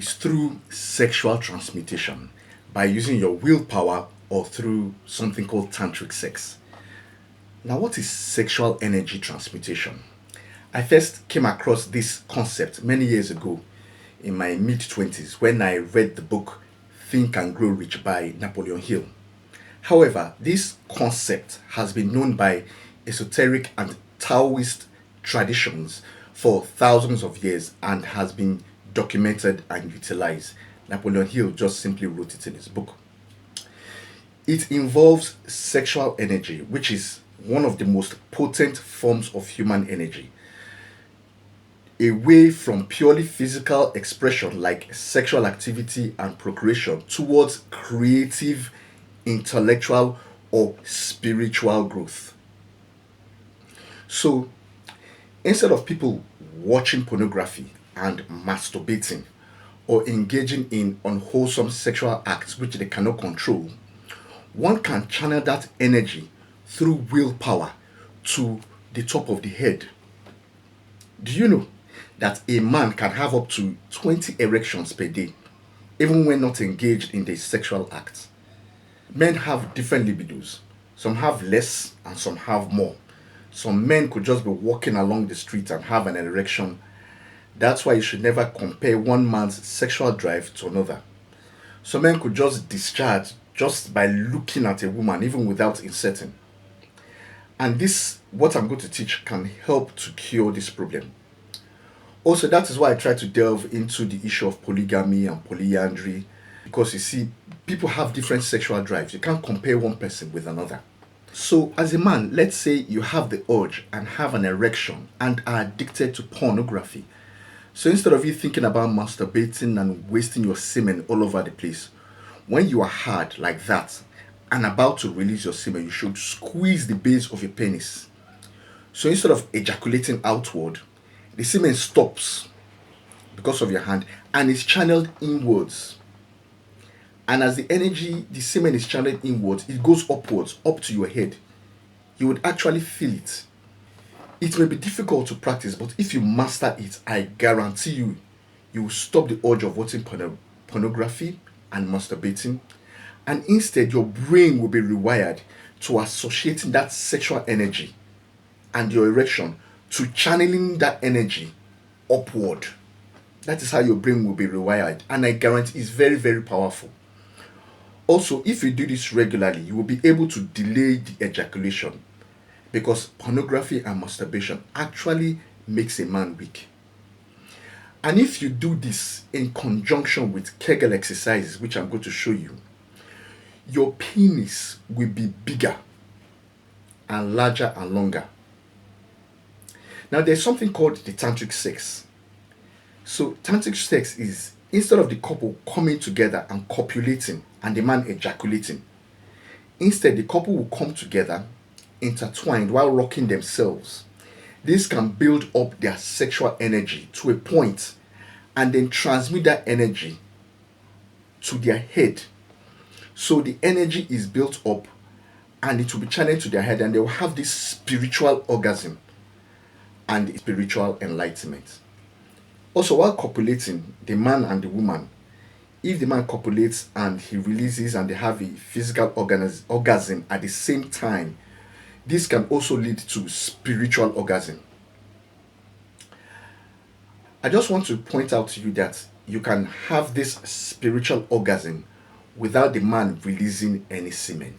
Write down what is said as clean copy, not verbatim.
is through sexual transmutation by using your willpower or through something called tantric sex. Now, what is sexual energy transmutation? I first came across this concept many years ago in my mid 20s when I read the book Think and Grow Rich by Napoleon Hill. However, this concept has been known by esoteric and Taoist traditions for thousands of years and has been documented and utilized. Napoleon Hill just simply wrote it in his book. It involves sexual energy, which is one of the most potent forms of human energy, away from purely physical expression like sexual activity and procreation towards creative, intellectual, or spiritual growth. So instead of people watching pornography and masturbating or engaging in unwholesome sexual acts which they cannot control, one can channel that energy through willpower to the top of the head. Do you know that a man can have up to 20 erections per day, even when not engaged in the sexual act? Men have different libidos. Some have less and some have more. Some men could just be walking along the street and have an erection. That's why you should never compare one man's sexual drive to another. Some men could just discharge just by looking at a woman, even without inserting. And this, what I'm going to teach, can help to cure this problem. Also, that is why I try to delve into the issue of polygamy and polyandry, because you see, people have different sexual drives. You can't compare one person with another. So, as a man, let's say you have the urge and have an erection and are addicted to pornography. So, instead of you thinking about masturbating and wasting your semen all over the place, when you are hard like that and about to release your semen, you should squeeze the base of your penis. So, instead of ejaculating outward, the semen stops because of your hand and is channeled inwards. And as the energy, the semen is channeled inwards, it goes upwards, up to your head. You would actually feel it. It may be difficult to practice, but if you master it, I guarantee you, you will stop the urge of watching pornography and masturbating. And instead, your brain will be rewired to associating that sexual energy and your erection to channeling that energy upward. That is how your brain will be rewired. And I guarantee it's very, very powerful. Also, if you do this regularly, you will be able to delay the ejaculation because pornography and masturbation actually makes a man weak. And if you do this in conjunction with Kegel exercises, which I'm going to show you, your penis will be bigger and larger and longer. Now, there's something called the tantric sex. So, tantric sex is instead of the couple coming together and copulating and the man ejaculating, instead the couple will come together, intertwined while rocking themselves. This can build up their sexual energy to a point and then transmit that energy to their head. So the energy is built up and it will be channeled to their head and they will have this spiritual orgasm and spiritual enlightenment. Also, while copulating, the man and the woman, if the man copulates and he releases and they have a physical orgasm at the same time, this can also lead to spiritual orgasm. I just want to point out to you that you can have this spiritual orgasm without the man releasing any semen.